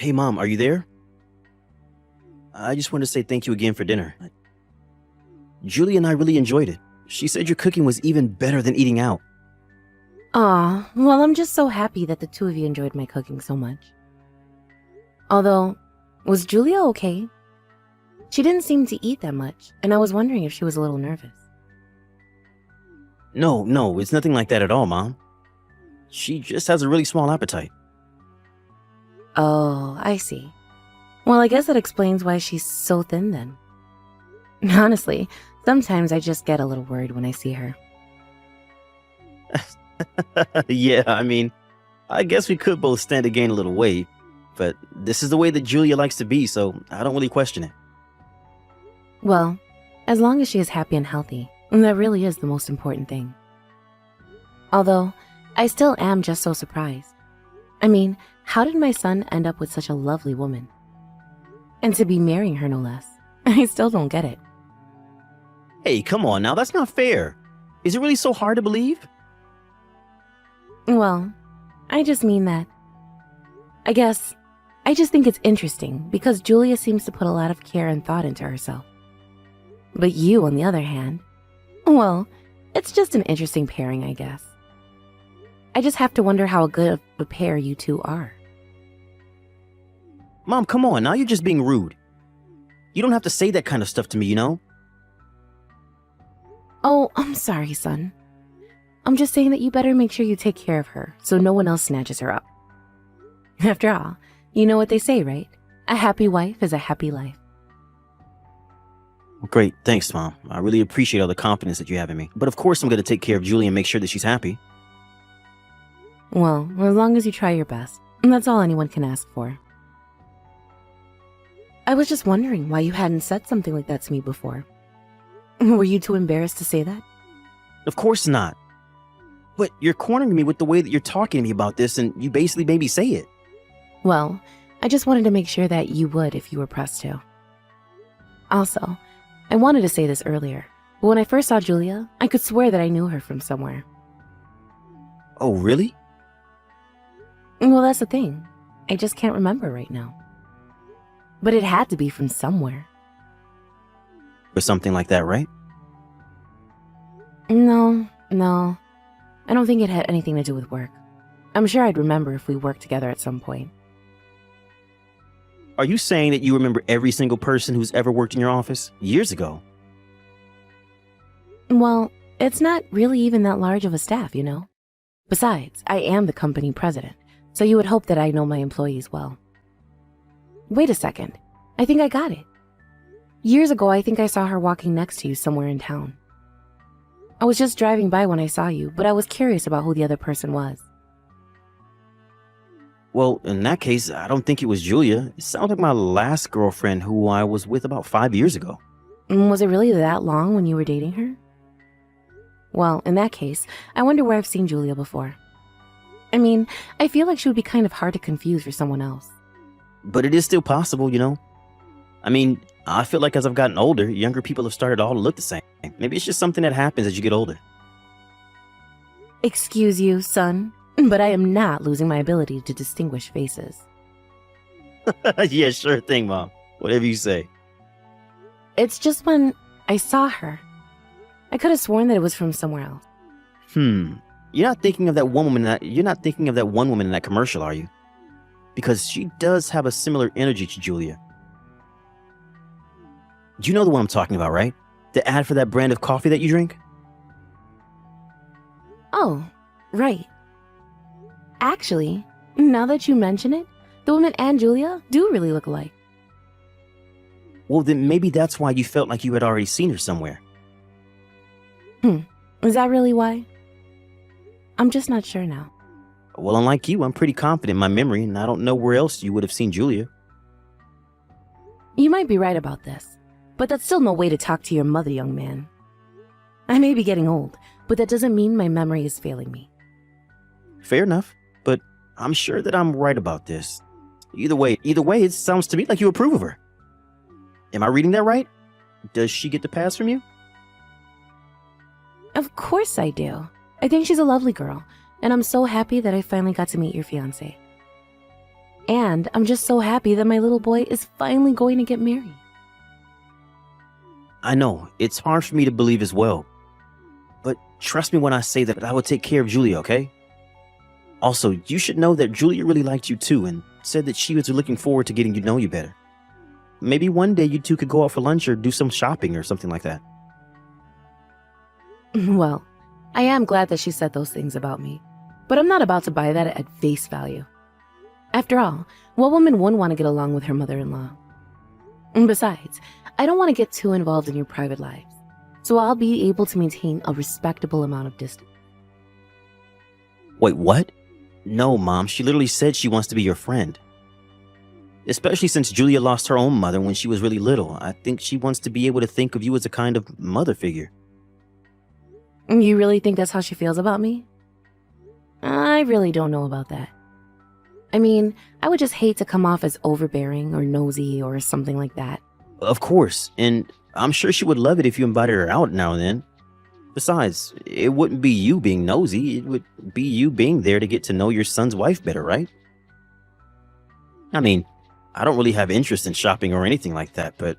Hey, Mom, are you there? I just wanted to say thank you again for dinner. Julie and I really enjoyed it. She said your cooking was even better than eating out. Aw, well, I'm just so happy that the two of you enjoyed my cooking so much. Although, was Julia okay? She didn't seem to eat that much, and I was wondering if she was a little nervous. No, it's nothing like that at all, Mom. She just has a really small appetite. Oh, I see. Well, I guess that explains why she's so thin then. Honestly, sometimes I just get a little worried when I see her. Yeah, I guess we could both stand to gain a little weight, but this is the way that Julia likes to be, so I don't really question it. Well, as long as she is happy and healthy, that really is the most important thing. Although, I still am just so surprised. How did my son end up with such a lovely woman? And to be marrying her, no less. I still don't get it. Hey, come on now, that's not fair. Is it really so hard to believe? Well, I just mean that. I just think it's interesting because Julia seems to put a lot of care and thought into herself. But you, on the other hand, well, it's just an interesting pairing, I guess. I just have to wonder how good of a pair you two are. Mom, come on, now you're just being rude. You don't have to say that kind of stuff to me, you know? Oh, I'm sorry, son. I'm just saying that you better make sure you take care of her so no one else snatches her up. After all, you know what they say, right? A happy wife is a happy life. Great, thanks, Mom. I really appreciate all the confidence that you have in me. But of course I'm going to take care of Julie and make sure that she's happy. Well, as long as you try your best, that's all anyone can ask for. I was just wondering why you hadn't said something like that to me before. Were you too embarrassed to say that? Of course not. But you're cornering me with the way that you're talking to me about this, and you basically made me say it. Well, I just wanted to make sure that you would if you were pressed to. Also, I wanted to say this earlier, but when I first saw Julia, I could swear that I knew her from somewhere. Oh, really? Well, that's the thing. I just can't remember right now. But it had to be from somewhere. Or something like that, right? No. I don't think it had anything to do with work. I'm sure I'd remember if we worked together at some point. Are you saying that you remember every single person who's ever worked in your office years ago? Well, it's not really even that large of a staff, you know? Besides, I am the company president, so you would hope that I know my employees well. Wait a second. I think I got it. Years ago, I think I saw her walking next to you somewhere in town. I was just driving by when I saw you, but I was curious about who the other person was. Well, in that case, I don't think it was Julia. It sounds like my last girlfriend who I was with about 5 years ago. Was it really that long when you were dating her? Well, in that case, I wonder where I've seen Julia before. I feel like she would be kind of hard to confuse for someone else. But it is still possible, you know? I feel like as I've gotten older, younger people have started all to look the same. Maybe it's just something that happens as you get older. Excuse you, son, but I am not losing my ability to distinguish faces. Yeah, sure thing, Mom. Whatever you say. It's just when I saw her, I could have sworn that it was from somewhere else. You're not thinking of that one woman in that commercial, are you? Because she does have a similar energy to Julia. Do you know the one I'm talking about, right? The ad for that brand of coffee that you drink? Oh, right. Actually, now that you mention it, the woman and Julia do really look alike. Well, then maybe that's why you felt like you had already seen her somewhere. Is that really why? I'm just not sure now. Well, unlike you, I'm pretty confident in my memory, and I don't know where else you would have seen Julia. You might be right about this, but that's still no way to talk to your mother, young man. I may be getting old, but that doesn't mean my memory is failing me. Fair enough, but I'm sure that I'm right about this. Either way, it sounds to me like you approve of her. Am I reading that right? Does she get the pass from you? Of course I do. I think she's a lovely girl, and I'm so happy that I finally got to meet your fiancé. And I'm just so happy that my little boy is finally going to get married. I know, it's hard for me to believe as well. But trust me when I say that I will take care of Julia, okay? Also, you should know that Julia really liked you too and said that she was looking forward to getting to know you better. Maybe one day you two could go out for lunch or do some shopping or something like that. Well, I am glad that she said those things about me, but I'm not about to buy that at face value. After all, what woman wouldn't want to get along with her mother-in-law? And besides, I don't want to get too involved in your private lives, so I'll be able to maintain a respectable amount of distance. Wait, what? No, Mom, she literally said she wants to be your friend. Especially since Julia lost her own mother when she was really little. I think she wants to be able to think of you as a kind of mother figure. You really think that's how she feels about me? I really don't know about that. I mean, I would just hate to come off as overbearing or nosy or something like that. Of course, and I'm sure she would love it if you invited her out now and then. Besides, it wouldn't be you being nosy, it would be you being there to get to know your son's wife better, right? I mean, I don't really have interest in shopping or anything like that, but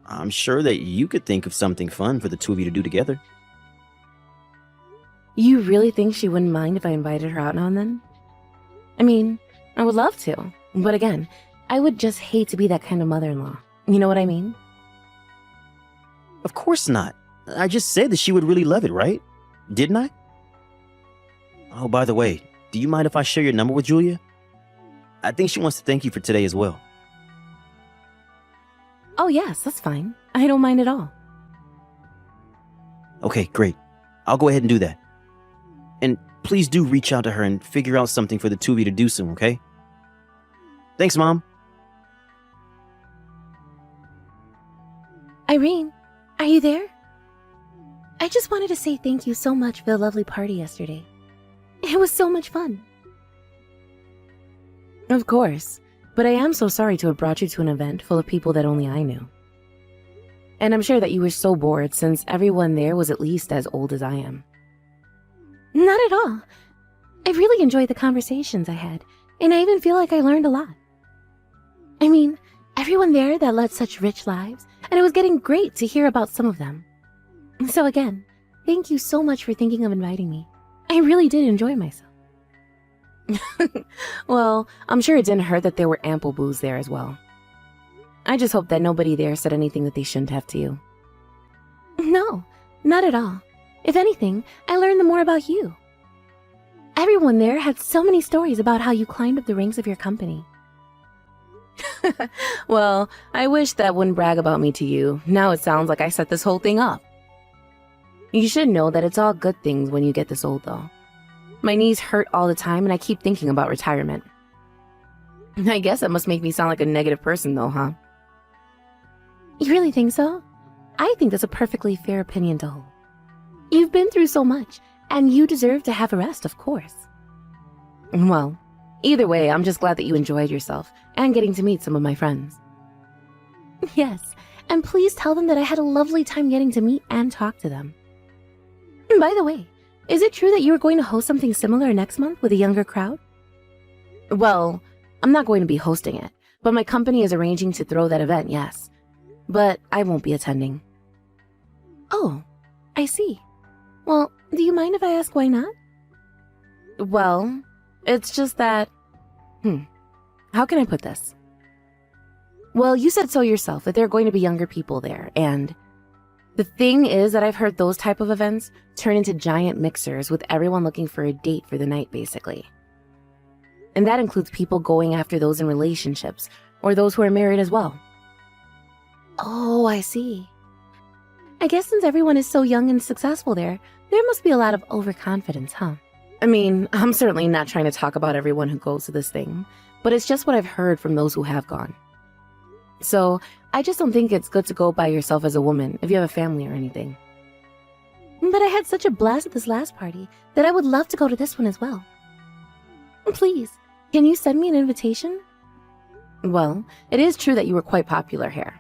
I'm sure that you could think of something fun for the two of you to do together. You really think she wouldn't mind if I invited her out now and then? I mean, I would love to, but again, I would just hate to be that kind of mother-in-law. You know what I mean? Of course not. I just said that she would really love it, right? Didn't I? Oh, by the way, do you mind if I share your number with Julia? I think she wants to thank you for today as well. Oh yes, that's fine. I don't mind at all. Okay, great. I'll go ahead and do that. And please do reach out to her and figure out something for the two of you to do soon, okay? Thanks, Mom. Irene, are you there? I just wanted to say thank you so much for the lovely party yesterday. It was so much fun. Of course, but I am so sorry to have brought you to an event full of people that only I knew. And I'm sure that you were so bored since everyone there was at least as old as I am. Not at all. I really enjoyed the conversations I had, and I even feel like I learned a lot. I mean, everyone there that led such rich lives, and it was getting great to hear about some of them. So again, thank you so much for thinking of inviting me. I really did enjoy myself. Well, I'm sure it didn't hurt that there were ample booze there as well. I just hope that nobody there said anything that they shouldn't have to you. No, not at all. If anything, I learned more about you. Everyone there had so many stories about how you climbed up the ranks of your company. Well, I wish that wouldn't brag about me to you. Now it sounds like I set this whole thing up. You should know that it's all good things when you get this old, though. My knees hurt all the time and I keep thinking about retirement. I guess that must make me sound like a negative person, though, huh? You really think so? I think that's a perfectly fair opinion to hold. You've been through so much, and you deserve to have a rest, of course. Well, either way, I'm just glad that you enjoyed yourself and getting to meet some of my friends. Yes, and please tell them that I had a lovely time getting to meet and talk to them. By the way, is it true that you are going to host something similar next month with a younger crowd? Well, I'm not going to be hosting it, but my company is arranging to throw that event, yes. But I won't be attending. Oh, I see. Well, do you mind if I ask why not? Well, it's just that... How can I put this? Well, you said so yourself that there are going to be younger people there, and... The thing is that I've heard those type of events turn into giant mixers with everyone looking for a date for the night, basically. And that includes people going after those in relationships, or those who are married as well. Oh, I see. I guess since everyone is so young and successful there must be a lot of overconfidence, huh? I mean, I'm certainly not trying to talk about everyone who goes to this thing, but it's just what I've heard from those who have gone. So, I just don't think it's good to go by yourself as a woman if you have a family or anything. But I had such a blast at this last party that I would love to go to this one as well. Please, can you send me an invitation? Well, it is true that you were quite popular here.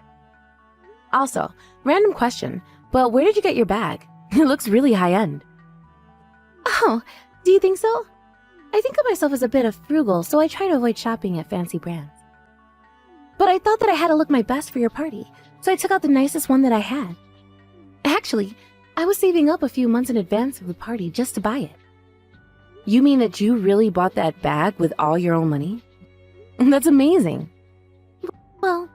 Also, random question, but where did you get your bag? It looks really high-end. Oh, do you think so? I think of myself as a bit of frugal, so I try to avoid shopping at fancy brands. But I thought that I had to look my best for your party, so I took out the nicest one that I had. Actually, I was saving up a few months in advance of the party just to buy it. You mean that you really bought that bag with all your own money? That's amazing. Well,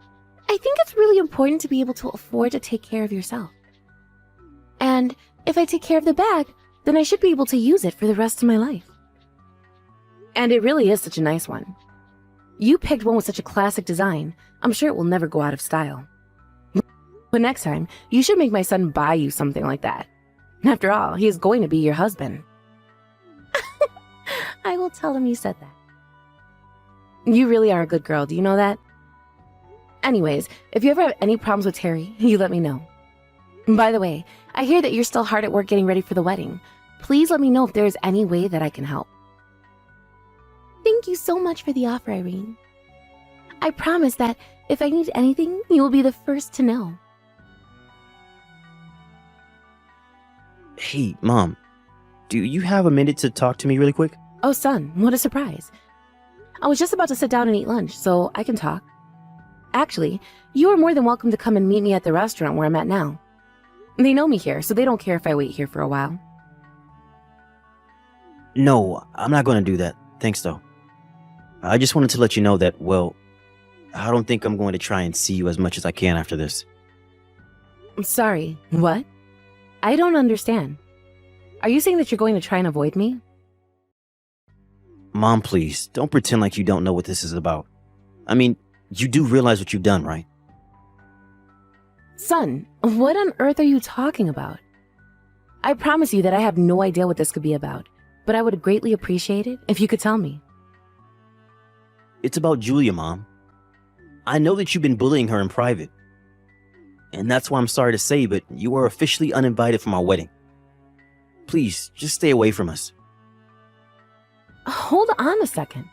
I think it's really important to be able to afford to take care of yourself. And if I take care of the bag, then I should be able to use it for the rest of my life. And it really is such a nice one. You picked one with such a classic design. I'm sure it will never go out of style. But next time, you should make my son buy you something like that. After all, he is going to be your husband. I will tell him you said that. You really are a good girl, do you know that? Anyways, if you ever have any problems with Terry, you let me know. By the way, I hear that you're still hard at work getting ready for the wedding. Please let me know if there is any way that I can help. Thank you so much for the offer, Irene. I promise that if I need anything, you will be the first to know. Hey, Mom, do you have a minute to talk to me really quick? Oh, son, what a surprise. I was just about to sit down and eat lunch, so I can talk. Actually, you are more than welcome to come and meet me at the restaurant where I'm at now. They know me here, so they don't care if I wait here for a while. No, I'm not going to do that. Thanks, though. I just wanted to let you know that, well, I don't think I'm going to try and see you as much as I can after this. I'm sorry, what? I don't understand. Are you saying that you're going to try and avoid me? Mom, please, don't pretend like you don't know what this is about. I mean, you do realize what you've done, right? Son, what on earth are you talking about? I promise you that I have no idea what this could be about, but I would greatly appreciate it if you could tell me. It's about Julia, Mom. I know that you've been bullying her in private. And that's why I'm sorry to say, but you are officially uninvited from our wedding. Please, just stay away from us. Hold on a second.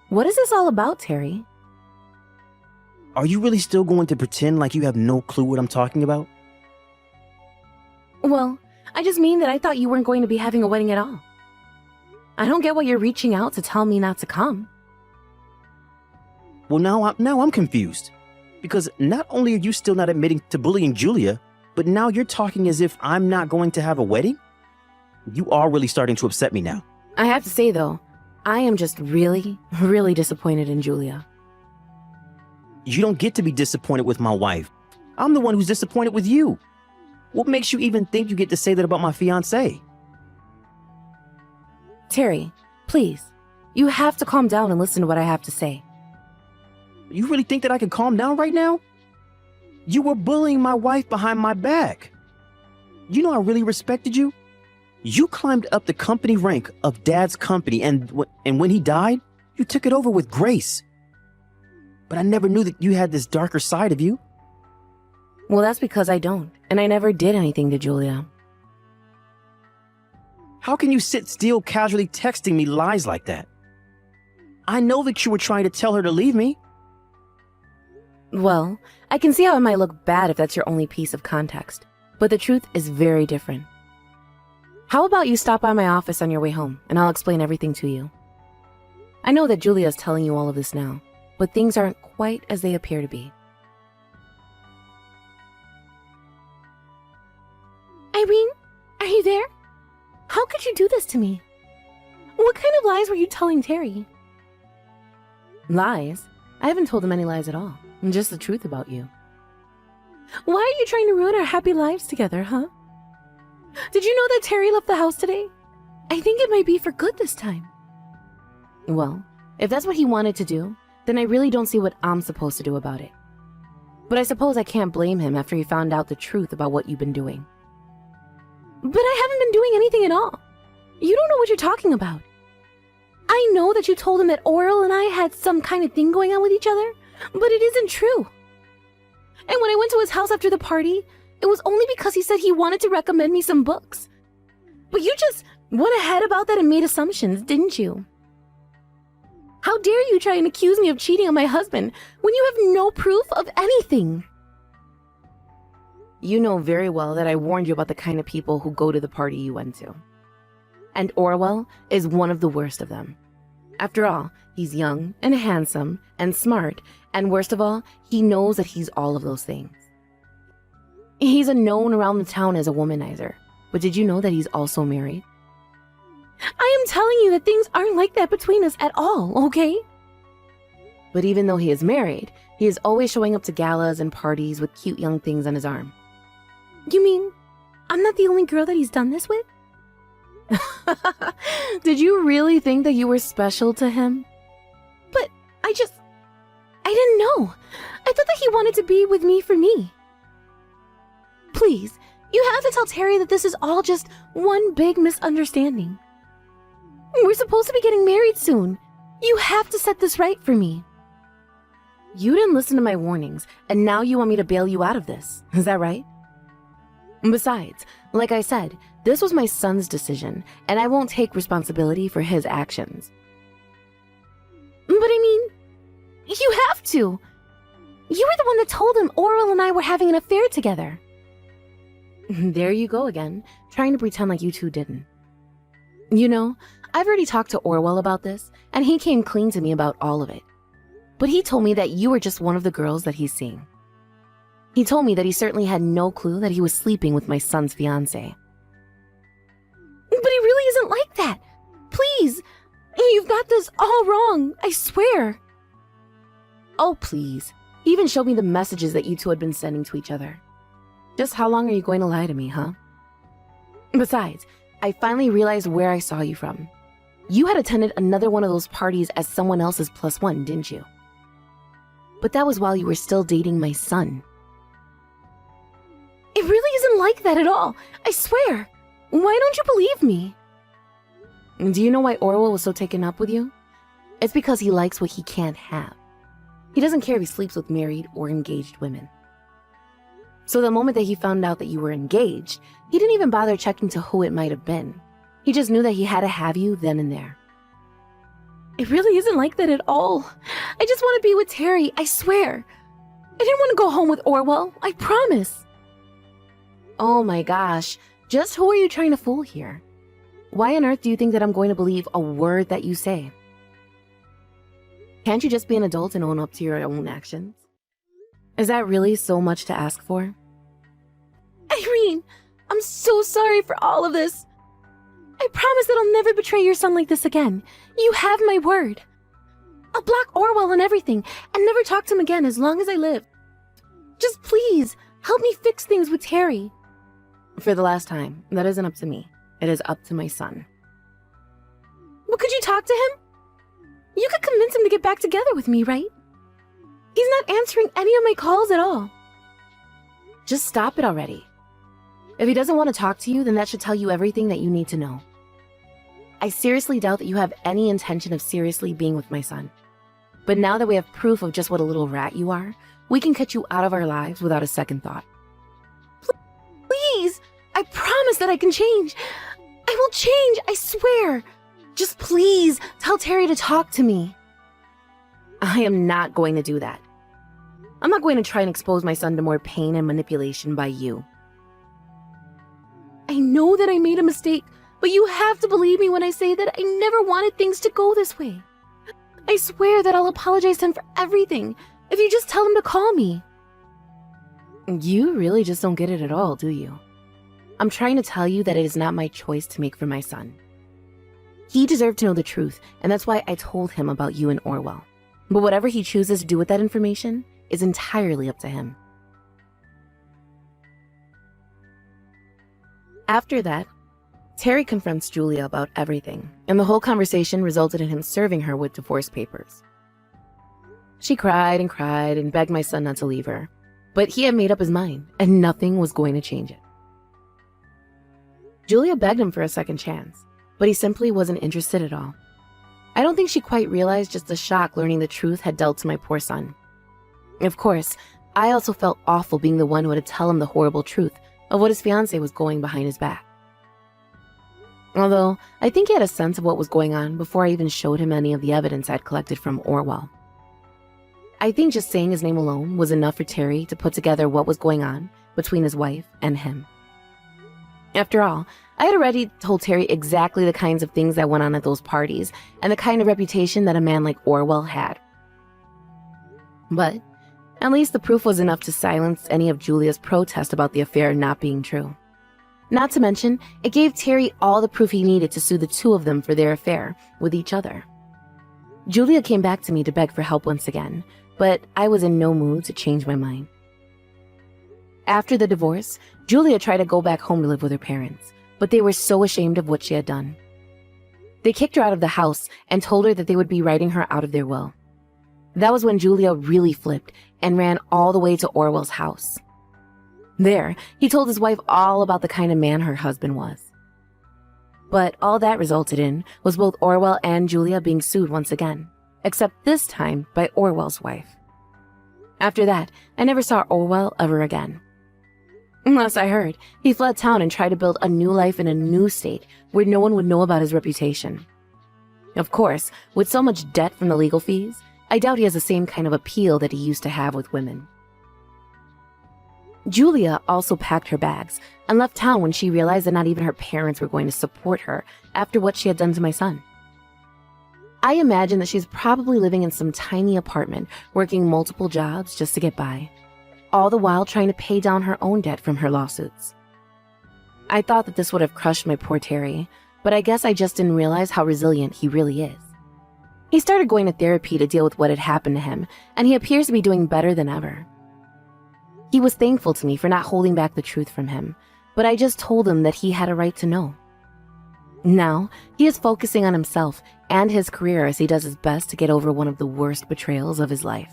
What is this all about, Terry? Are you really still going to pretend like you have no clue what I'm talking about? Well, I just mean that I thought you weren't going to be having a wedding at all. I don't get why you're reaching out to tell me not to come. Well, now I'm confused. Because not only are you still not admitting to bullying Julia, but now you're talking as if I'm not going to have a wedding? You are really starting to upset me now. I have to say, though, I am just really, really disappointed in Julia. You don't get to be disappointed with my wife. I'm the one who's disappointed with you. What makes you even think you get to say that about my fiancé? Terry, please, you have to calm down and listen to what I have to say. You really think that I can calm down right now? You were bullying my wife behind my back. You know I really respected you. You climbed up the company rank of Dad's company, and when he died, you took it over with grace. But I never knew that you had this darker side of you. Well, that's because I don't, and I never did anything to Julia. How can you sit still casually texting me lies like that? I know that you were trying to tell her to leave me. Well, I can see how it might look bad if that's your only piece of context, but the truth is very different. How about you stop by my office on your way home, and I'll explain everything to you. I know that Julia is telling you all of this now, but things aren't quite as they appear to be. Irene, are you there? How could you do this to me? What kind of lies were you telling Terry? Lies? I haven't told him any lies at all. Just the truth about you. Why are you trying to ruin our happy lives together, huh? Did you know that Terry left the house today? I think it might be for good this time. Well, if that's what he wanted to do, then I really don't see what I'm supposed to do about it. But I suppose I can't blame him after he found out the truth about what you've been doing. But I haven't been doing anything at all. You don't know what you're talking about. I know that you told him that Oral and I had some kind of thing going on with each other, but it isn't true. And when I went to his house after the party, it was only because he said he wanted to recommend me some books. But you just went ahead about that and made assumptions, didn't you? How dare you try and accuse me of cheating on my husband when you have no proof of anything? You know very well that I warned you about the kind of people who go to the party you went to. And Orwell is one of the worst of them. After all, he's young and handsome and smart, and worst of all, he knows that he's all of those things. He's known around the town as a womanizer, but did you know that he's also married? I am telling you that things aren't like that between us at all, okay? But even though he is married, he is always showing up to galas and parties with cute young things on his arm. You mean I'm not the only girl that he's done this with? Did you really think that you were special to him? But I didn't know. I thought that he wanted to be with me for me. Please, you have to tell Terry that this is all just one big misunderstanding. We're supposed to be getting married soon. You have to set this right for me. You didn't listen to my warnings, and now you want me to bail you out of this. Is that right? Besides, like I said, this was my son's decision, and I won't take responsibility for his actions. But I mean, you have to. You were the one that told him Orwell and I were having an affair together. There you go again, trying to pretend like you two didn't. You know, I've already talked to Orwell about this, and he came clean to me about all of it. But he told me that you were just one of the girls that he's seeing. He told me that he certainly had no clue that he was sleeping with my son's fiancée. But he really isn't like that. Please, you've got this all wrong, I swear. Oh, please. He even showed me the messages that you two had been sending to each other. Just how long are you going to lie to me, huh? Besides, I finally realized where I saw you from. You had attended another one of those parties as someone else's plus one, didn't you? But that was while you were still dating my son. It really isn't like that at all, I swear. Why don't you believe me? Do you know why Orwell was so taken up with you? It's because he likes what he can't have. He doesn't care if he sleeps with married or engaged women. So the moment that he found out that you were engaged, he didn't even bother checking to who it might have been. He just knew that he had to have you then and there. It really isn't like that at all. I just want to be with Terry, I swear. I didn't want to go home with Orwell, I promise. Oh my gosh, just who are you trying to fool here? Why on earth do you think that I'm going to believe a word that you say? Can't you just be an adult and own up to your own actions? Is that really so much to ask for? Irene, I'm so sorry for all of this. I promise that I'll never betray your son like this again. You have my word. I'll block Orwell and everything and never talk to him again as long as I live. Just please, help me fix things with Terry. For the last time, that isn't up to me. It is up to my son. But could you talk to him? You could convince him to get back together with me, right? He's not answering any of my calls at all. Just stop it already. If he doesn't want to talk to you, then that should tell you everything that you need to know. I seriously doubt that you have any intention of seriously being with my son. But now that we have proof of just what a little rat you are, we can cut you out of our lives without a second thought. Please, I promise that I can change. I will change, I swear. Just please tell Terry to talk to me. I am not going to do that. I'm not going to try and expose my son to more pain and manipulation by you. I know that I made a mistake, but you have to believe me when I say that I never wanted things to go this way. I swear that I'll apologize to him for everything if you just tell him to call me. You really just don't get it at all, do you? I'm trying to tell you that it is not my choice to make for my son. He deserved to know the truth, and that's why I told him about you and Orwell. But whatever he chooses to do with that information is entirely up to him. After that, Terry confronts Julia about everything, and the whole conversation resulted in him serving her with divorce papers. She cried and begged my son not to leave her, but he had made up his mind, and nothing was going to change it. Julia begged him for a second chance, but he simply wasn't interested at all. I don't think she quite realized just the shock learning the truth had dealt to my poor son. Of course, I also felt awful being the one who had to tell him the horrible truth of what his fiancée was going behind his back. Although, I think he had a sense of what was going on before I even showed him any of the evidence I'd collected from Orwell. I think just saying his name alone was enough for Terry to put together what was going on between his wife and him. After all, I had already told Terry exactly the kinds of things that went on at those parties and the kind of reputation that a man like Orwell had. But at least the proof was enough to silence any of Julia's protest about the affair not being true. Not to mention, it gave Terry all the proof he needed to sue the two of them for their affair with each other. Julia came back to me to beg for help once again, but I was in no mood to change my mind. After the divorce, Julia tried to go back home to live with her parents, but they were so ashamed of what she had done. They kicked her out of the house and told her that they would be writing her out of their will. That was when Julia really flipped and ran all the way to Orwell's house. There, he told his wife all about the kind of man her husband was. But all that resulted in was both Orwell and Julia being sued once again, except this time by Orwell's wife. After that, I never saw Orwell ever again. Unless I heard, he fled town and tried to build a new life in a new state where no one would know about his reputation. Of course, with so much debt from the legal fees, I doubt he has the same kind of appeal that he used to have with women. Julia also packed her bags and left town when she realized that not even her parents were going to support her after what she had done to my son. I imagine that she's probably living in some tiny apartment, working multiple jobs just to get by, all the while trying to pay down her own debt from her lawsuits. I thought that this would have crushed my poor Terry, but I guess I just didn't realize how resilient he really is. He started going to therapy to deal with what had happened to him, and he appears to be doing better than ever. He was thankful to me for not holding back the truth from him, but I just told him that he had a right to know. Now, he is focusing on himself and his career as he does his best to get over one of the worst betrayals of his life.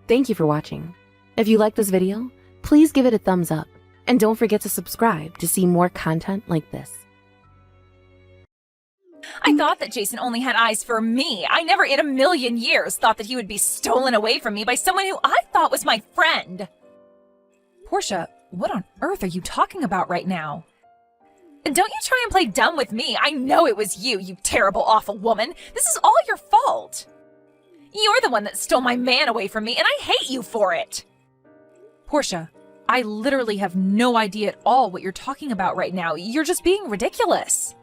Thank you for watching. If you like this video, please give it a thumbs up, and don't forget to subscribe to see more content like this. I thought that Jason only had eyes for me. I never in a million years thought that he would be stolen away from me by someone who I thought was my friend. Portia, what on earth are you talking about right now? And don't you try and play dumb with me. I know it was you, you terrible, awful woman. This is all your fault. You're the one that stole my man away from me, and I hate you for it. Portia, I literally have no idea at all what you're talking about right now. You're just being ridiculous.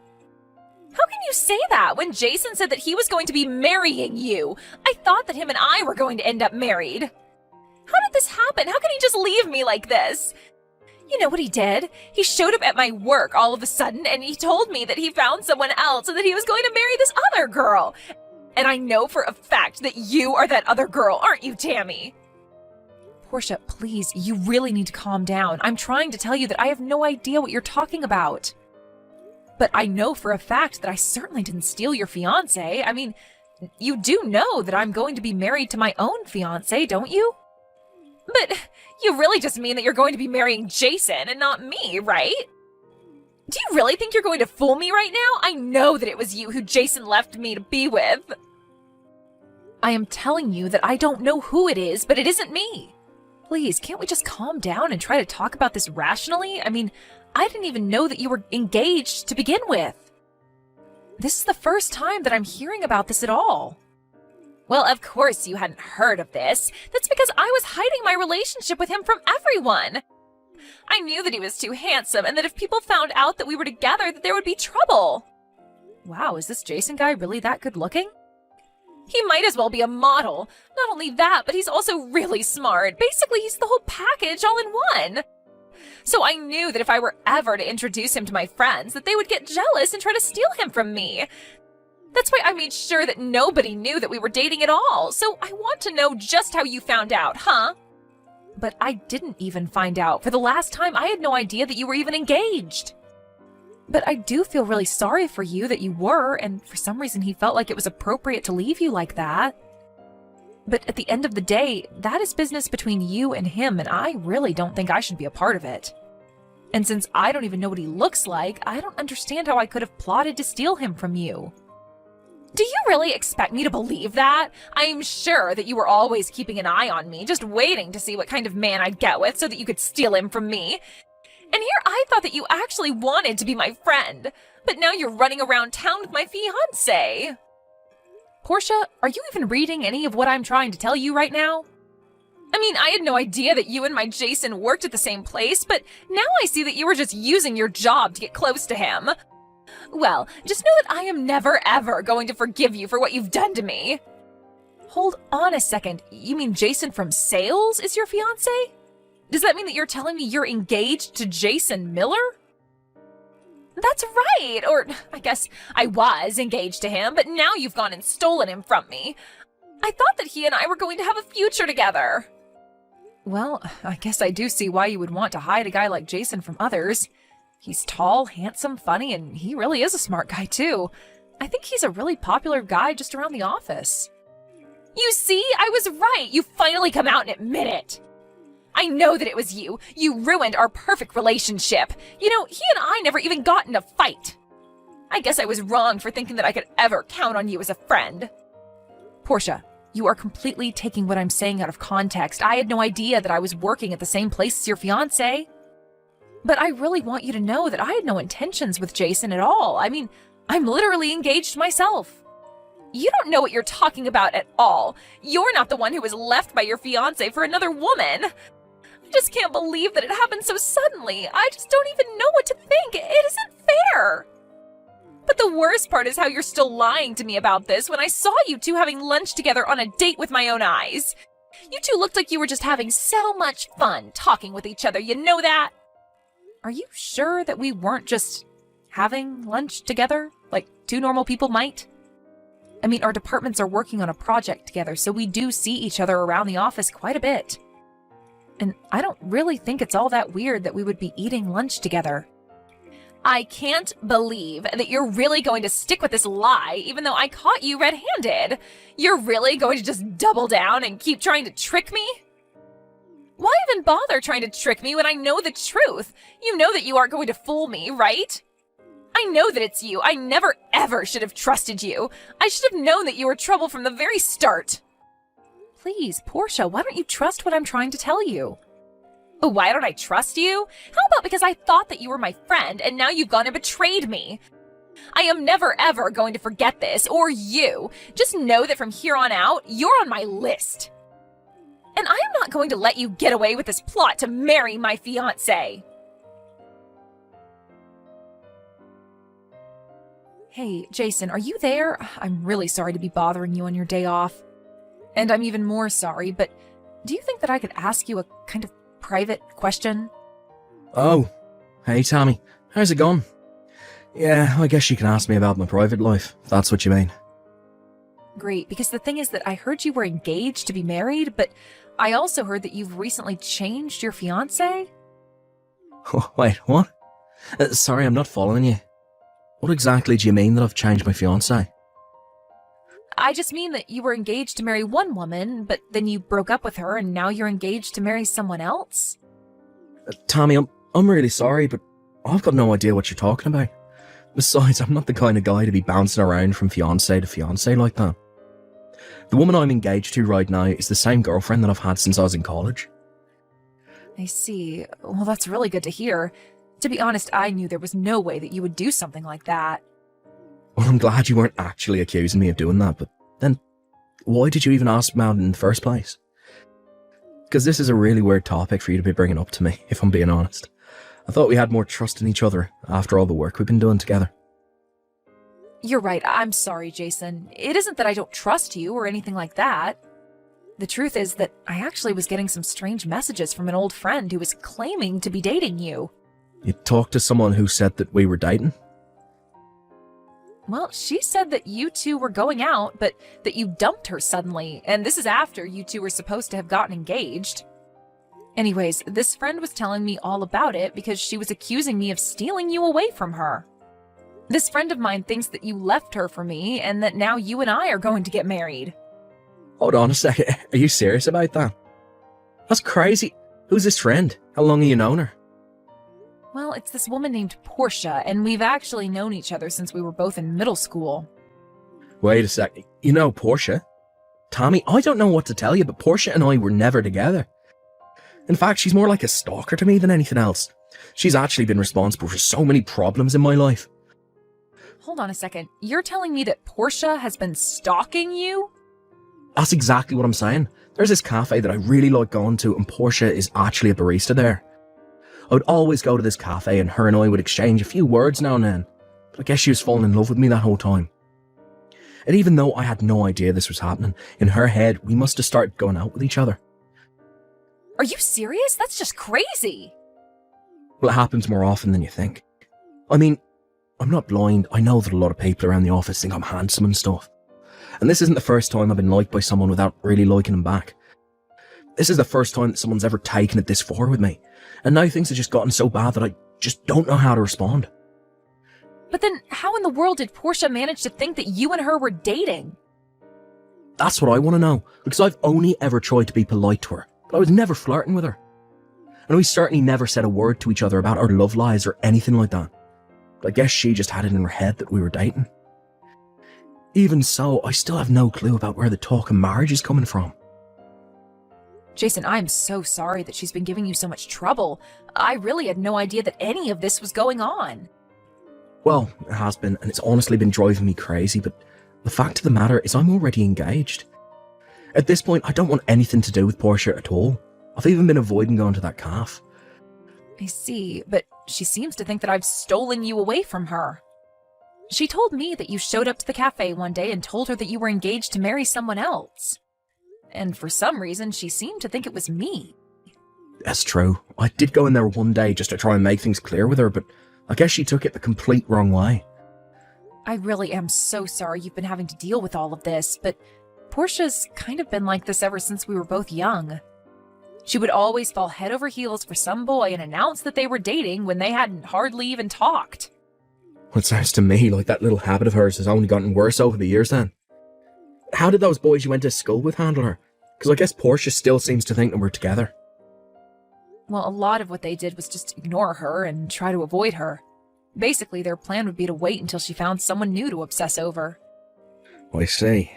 How can you say that when Jason said that he was going to be marrying you? I thought that him and I were going to end up married. How did this happen? How can he just leave me like this? You know what he did? He showed up at my work all of a sudden and he told me that he found someone else and that he was going to marry this other girl. And I know for a fact that you are that other girl, aren't you, Tammy? Portia, please, you really need to calm down. I'm trying to tell you that I have no idea what you're talking about. But I know for a fact that I certainly didn't steal your fiancé. I mean, you do know that I'm going to be married to my own fiancé, don't you? But you really just mean that you're going to be marrying Jason and not me, right? Do you really think you're going to fool me right now? I know that it was you who Jason left me to be with. I am telling you that I don't know who it is, but it isn't me. Please, can't we just calm down and try to talk about this rationally? I mean, I didn't even know that you were engaged to begin with. This is the first time that I'm hearing about this at all. Well, of course you hadn't heard of this. That's because I was hiding my relationship with him from everyone. I knew that he was too handsome and that if people found out that we were together, that there would be trouble. Wow, is this Jason guy really that good looking? He might as well be a model. Not only that, but he's also really smart. Basically, he's the whole package all in one. So I knew that if I were ever to introduce him to my friends, that they would get jealous and try to steal him from me. That's why I made sure that nobody knew that we were dating at all. So I want to know just how you found out, huh? But I didn't even find out. For the last time, I had no idea that you were even engaged. But I do feel really sorry for you that you were, and for some reason he felt like it was appropriate to leave you like that. But at the end of the day, that is business between you and him, and I really don't think I should be a part of it. And since I don't even know what he looks like, I don't understand how I could have plotted to steal him from you. Do you really expect me to believe that? I'm sure that you were always keeping an eye on me, just waiting to see what kind of man I'd get with so that you could steal him from me. And here I thought that you actually wanted to be my friend, but now you're running around town with my fiancé. Portia, are you even reading any of what I'm trying to tell you right now? I mean, I had no idea that you and my Jason worked at the same place, but now I see that you were just using your job to get close to him. Well, just know that I am never ever going to forgive you for what you've done to me. Hold on a second. You mean Jason from sales is your fiance? Does that mean that you're telling me you're engaged to Jason Miller? That's right, or I guess I was engaged to him, but now you've gone and stolen him from me. I thought that he and I were going to have a future together. Well, I guess I do see why you would want to hide a guy like Jason from others. He's tall, handsome, funny, and he really is a smart guy too. I think he's a really popular guy just around the office. You see, I was right. You finally come out and admit it. I know that it was you. You ruined our perfect relationship. You know, he and I never even got in a fight. I guess I was wrong for thinking that I could ever count on you as a friend. Portia, you are completely taking what I'm saying out of context. I had no idea that I was working at the same place as your fiancé. But I really want you to know that I had no intentions with Jason at all. I mean, I'm literally engaged myself. You don't know what you're talking about at all. You're not the one who was left by your fiancé for another woman. I just can't believe that it happened so suddenly. I just don't even know what to think. It isn't fair. But the worst part is how you're still lying to me about this when I saw you two having lunch together on a date with my own eyes. You two looked like you were just having so much fun talking with each other, you know that? Are you sure that we weren't just having lunch together, like two normal people might? I mean, our departments are working on a project together, so we do see each other around the office quite a bit. And I don't really think it's all that weird that we would be eating lunch together. I can't believe that you're really going to stick with this lie, even though I caught you red-handed. You're really going to just double down and keep trying to trick me? Why even bother trying to trick me when I know the truth? You know that you aren't going to fool me, right? I know that it's you. I never ever should have trusted you. I should have known that you were trouble from the very start. Please, Portia, why don't you trust what I'm trying to tell you? Why don't I trust you? How about because I thought that you were my friend and now you've gone and betrayed me? I am never ever going to forget this, or you. Just know that from here on out, you're on my list. And I am not going to let you get away with this plot to marry my fiancé. Hey, Jason, are you there? I'm really sorry to be bothering you on your day off. And I'm even more sorry, but do you think that I could ask you a kind of private question? Oh, hey Tammy, how's it going? Yeah, I guess you can ask me about my private life, if that's what you mean. Great, because the thing is that I heard you were engaged to be married, but I also heard that you've recently changed your fiancé. Wait, what? Sorry, I'm not following you. What exactly do you mean that I've changed my fiancé? I just mean that you were engaged to marry one woman, but then you broke up with her and now you're engaged to marry someone else? Tammy, I'm really sorry, but I've got no idea what you're talking about. Besides, I'm not the kind of guy to be bouncing around from fiancé to fiancé like that. The woman I'm engaged to right now is the same girlfriend that I've had since I was in college. I see. Well, that's really good to hear. To be honest, I knew there was no way that you would do something like that. Well, I'm glad you weren't actually accusing me of doing that, but then why did you even ask me out in the first place? Because this is a really weird topic for you to be bringing up to me, if I'm being honest. I thought we had more trust in each other after all the work we've been doing together. You're right. I'm sorry, Jason. It isn't that I don't trust you or anything like that. The truth is that I actually was getting some strange messages from an old friend who was claiming to be dating you. You talked to someone who said that we were dating? Well, she said that you two were going out, but that you dumped her suddenly, and this is after you two were supposed to have gotten engaged. Anyways, this friend was telling me all about it because she was accusing me of stealing you away from her. This friend of mine thinks that you left her for me and that now you and I are going to get married. Hold on a second, are you serious about that? That's crazy. Who's this friend? How long have you known her? Well, it's this woman named Portia, and we've actually known each other since we were both in middle school. Wait a second, you know Portia? Tommy, I don't know what to tell you, but Portia and I were never together. In fact, she's more like a stalker to me than anything else. She's actually been responsible for so many problems in my life. Hold on a second. You're telling me that Portia has been stalking you? That's exactly what I'm saying. There's this cafe that I really like going to, and Portia is actually a barista there. I would always go to this cafe and her and I would exchange a few words now and then, but I guess she was falling in love with me that whole time. And even though I had no idea this was happening, in her head we must have started going out with each other. Are you serious? That's just crazy. Well, it happens more often than you think. I mean, I'm not blind. I know that a lot of people around the office think I'm handsome and stuff. And this isn't the first time I've been liked by someone without really liking them back. This is the first time that someone's ever taken it this far with me. And now things have just gotten so bad that I just don't know how to respond. But then how in the world did Portia manage to think that you and her were dating? That's what I want to know, because I've only ever tried to be polite to her, but I was never flirting with her. And we certainly never said a word to each other about our love lives or anything like that. But I guess she just had it in her head that we were dating. Even so, I still have no clue about where the talk of marriage is coming from. Jason, I'm so sorry that she's been giving you so much trouble. I really had no idea that any of this was going on. Well, it has been, and it's honestly been driving me crazy, but the fact of the matter is I'm already engaged. At this point, I don't want anything to do with Portia at all. I've even been avoiding going to that calf. I see, but she seems to think that I've stolen you away from her. She told me that you showed up to the cafe one day and told her that you were engaged to marry someone else. And for some reason, she seemed to think it was me. That's true. I did go in there one day just to try and make things clear with her, but I guess she took it the complete wrong way. I really am so sorry you've been having to deal with all of this, but Portia's kind of been like this ever since we were both young. She would always fall head over heels for some boy and announce that they were dating when they hadn't hardly even talked. It sounds to me like that little habit of hers has only gotten worse over the years then. How did those boys you went to school with handle her? Because I guess Portia still seems to think that we're together. Well, a lot of what they did was just ignore her and try to avoid her. Basically, their plan would be to wait until she found someone new to obsess over. I see.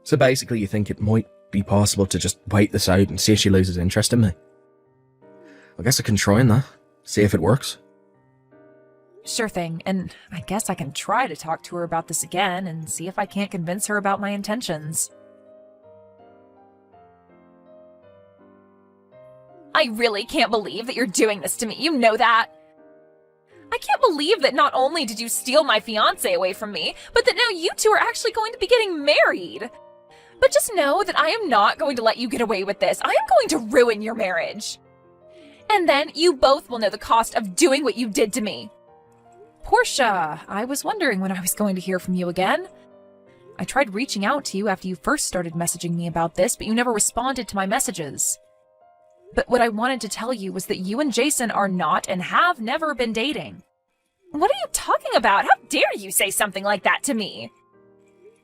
So basically you think it might be possible to just wait this out and see if she loses interest in me? I guess I can try that. See if it works. Sure thing, and I guess I can try to talk to her about this again and see if I can't convince her about my intentions. I really can't believe that you're doing this to me, you know that? I can't believe that not only did you steal my fiancé away from me, but that now you two are actually going to be getting married. But just know that I am not going to let you get away with this. I am going to ruin your marriage. And then you both will know the cost of doing what you did to me. Portia, I was wondering when I was going to hear from you again. I tried reaching out to you after you first started messaging me about this, but you never responded to my messages. But what I wanted to tell you was that you and Jason are not and have never been dating. What are you talking about? How dare you say something like that to me?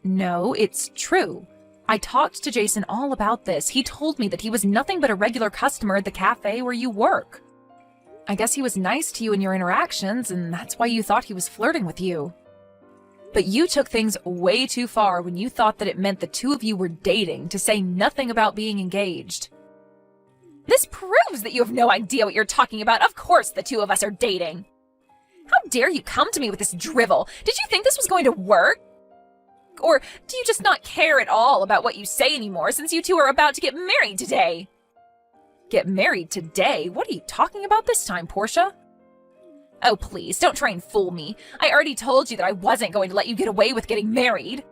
No, it's true. I talked to Jason all about this. He told me that he was nothing but a regular customer at the cafe where you work. I guess he was nice to you in your interactions, and that's why you thought he was flirting with you. But you took things way too far when you thought that it meant the two of you were dating, to say nothing about being engaged. This proves that you have no idea what you're talking about. Of course the two of us are dating. How dare you come to me with this drivel? Did you think this was going to work? Or do you just not care at all about what you say anymore since you two are about to get married today? Get married today? What are you talking about this time, Portia? Oh, please, don't try and fool me. I already told you that I wasn't going to let you get away with getting married.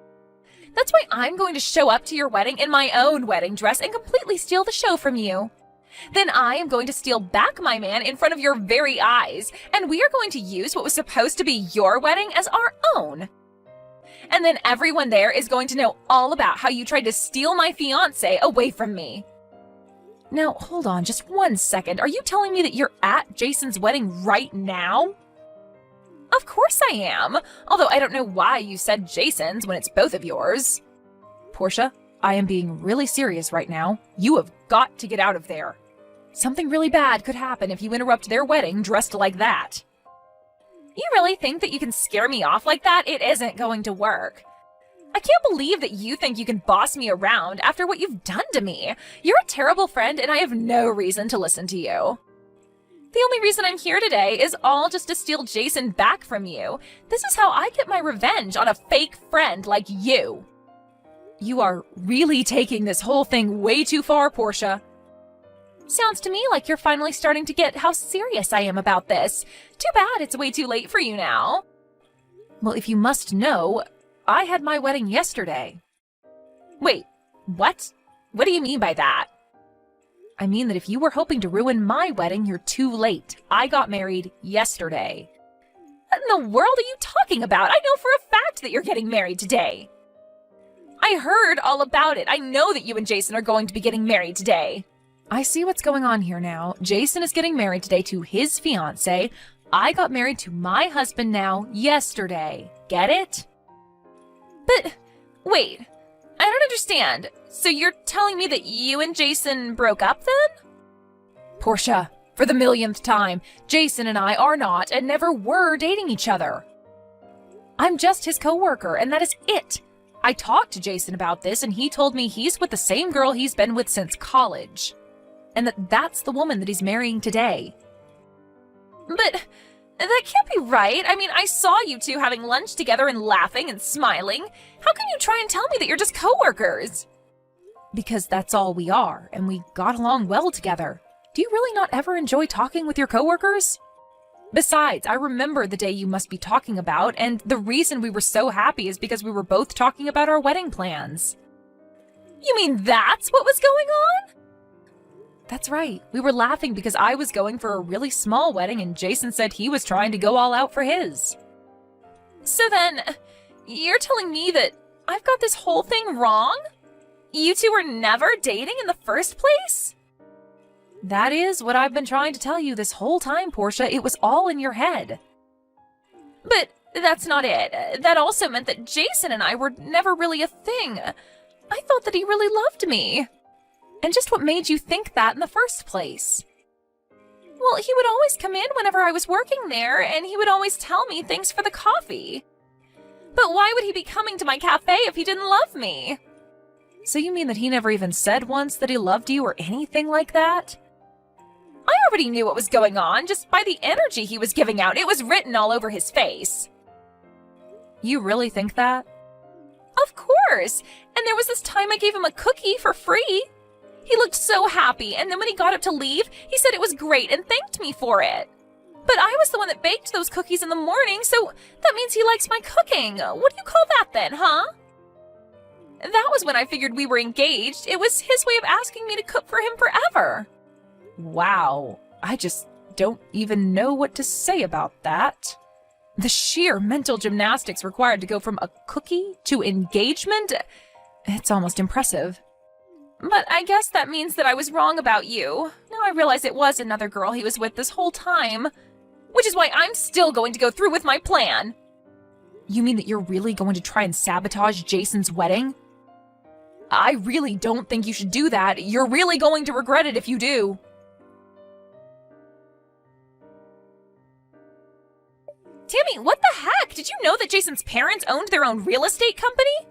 That's why I'm going to show up to your wedding in my own wedding dress and completely steal the show from you. Then I am going to steal back my man in front of your very eyes, and we are going to use what was supposed to be your wedding as our own. And then everyone there is going to know all about how you tried to steal my fiancé away from me. Now, hold on just 1 second. Are you telling me that you're at Jason's wedding right now? Of course I am, although I don't know why you said Jason's when it's both of yours. Portia, I am being really serious right now. You have got to get out of there. Something really bad could happen if you interrupt their wedding dressed like that. You really think that you can scare me off like that? It isn't going to work. I can't believe that you think you can boss me around after what you've done to me. You're a terrible friend, and I have no reason to listen to you. The only reason I'm here today is all just to steal Jason back from you. This is how I get my revenge on a fake friend like you. You are really taking this whole thing way too far, Portia. Sounds to me like you're finally starting to get how serious I am about this. Too bad it's way too late for you now. Well, if you must know, I had my wedding yesterday. Wait, what? What do you mean by that? I mean that if you were hoping to ruin my wedding, you're too late. I got married yesterday. What in the world are you talking about? I know for a fact that you're getting married today. I heard all about it. I know that you and Jason are going to be getting married today. I see what's going on here now. Jason is getting married today to his fiancée. I got married to my husband now yesterday. Get it? But, wait. I don't understand. So you're telling me that you and Jason broke up then? Portia, for the millionth time, Jason and I are not and never were dating each other. I'm just his coworker, and that is it. I talked to Jason about this, and he told me he's with the same girl he's been with since college. And that's the woman that he's marrying today. But that can't be right. I mean, I saw you two having lunch together and laughing and smiling. How can you try and tell me that you're just coworkers? Because that's all we are, and we got along well together. Do you really not ever enjoy talking with your coworkers? Besides, I remember the day you must be talking about, and the reason we were so happy is because we were both talking about our wedding plans. You mean that's what was going on? That's right. We were laughing because I was going for a really small wedding and Jason said he was trying to go all out for his. So then, you're telling me that I've got this whole thing wrong? You two were never dating in the first place? That is what I've been trying to tell you this whole time, Portia. It was all in your head. But that's not it. That also meant that Jason and I were never really a thing. I thought that he really loved me. And just what made you think that in the first place? Well, he would always come in whenever I was working there, and he would always tell me thanks for the coffee. But why would he be coming to my cafe if he didn't love me? So you mean that he never even said once that he loved you or anything like that? I already knew what was going on just by the energy he was giving out. It was written all over his face. You really think that? Of course. And there was this time I gave him a cookie for free. He looked so happy, and then when he got up to leave, he said it was great and thanked me for it. But I was the one that baked those cookies in the morning, so that means he likes my cooking. What do you call that then, huh? That was when I figured we were engaged. It was his way of asking me to cook for him forever. Wow, I just don't even know what to say about that. The sheer mental gymnastics required to go from a cookie to engagement, it's almost impressive. But I guess that means that I was wrong about you. Now I realize it was another girl he was with this whole time. Which is why I'm still going to go through with my plan. You mean that you're really going to try and sabotage Jason's wedding? I really don't think you should do that. You're really going to regret it if you do. Tammy, what the heck? Did you know that Jason's parents owned their own real estate company?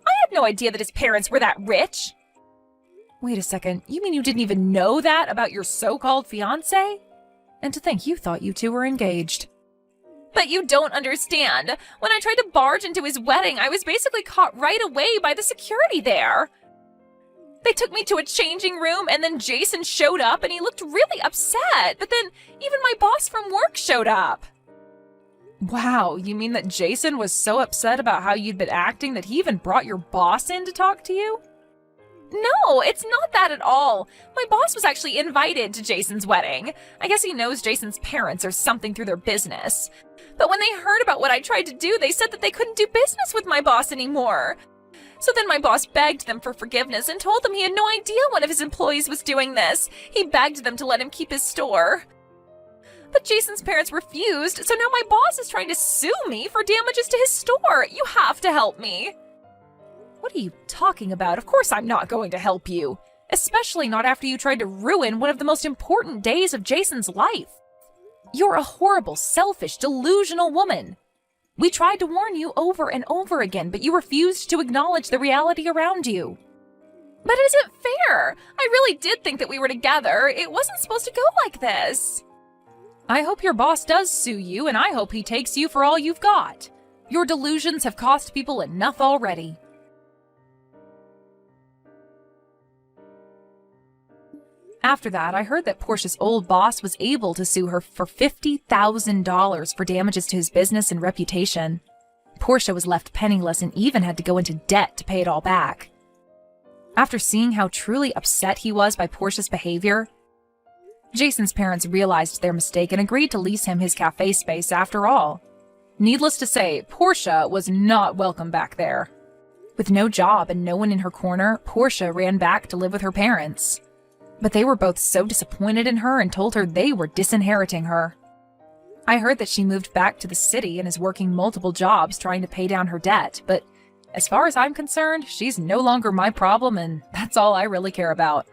I had no idea that his parents were that rich. Wait a second, you mean you didn't even know that about your so-called fiancé? And to think you thought you two were engaged. But you don't understand. When I tried to barge into his wedding, I was basically caught right away by the security there. They took me to a changing room, and then Jason showed up, and he looked really upset. But then even my boss from work showed up. Wow, you mean that Jason was so upset about how you'd been acting that he even brought your boss in to talk to you? No, it's not that at all. My boss was actually invited to Jason's wedding. I guess he knows Jason's parents or something through their business. But when they heard about what I tried to do, they said that they couldn't do business with my boss anymore. So then my boss begged them for forgiveness and told them he had no idea one of his employees was doing this. He begged them to let him keep his store. But Jason's parents refused, so now my boss is trying to sue me for damages to his store. You have to help me. What are you talking about? Of course I'm not going to help you. Especially not after you tried to ruin one of the most important days of Jason's life. You're a horrible, selfish, delusional woman. We tried to warn you over and over again, but you refused to acknowledge the reality around you. But it isn't fair. I really did think that we were together. It wasn't supposed to go like this. I hope your boss does sue you, and I hope he takes you for all you've got. Your delusions have cost people enough already. After that, I heard that Portia's old boss was able to sue her for $50,000 for damages to his business and reputation. Portia was left penniless and even had to go into debt to pay it all back. After seeing how truly upset he was by Portia's behavior, Jason's parents realized their mistake and agreed to lease him his cafe space after all. Needless to say, Portia was not welcome back there. With no job and no one in her corner, Portia ran back to live with her parents. But they were both so disappointed in her and told her they were disinheriting her. I heard that she moved back to the city and is working multiple jobs trying to pay down her debt, but as far as I'm concerned, she's no longer my problem and that's all I really care about.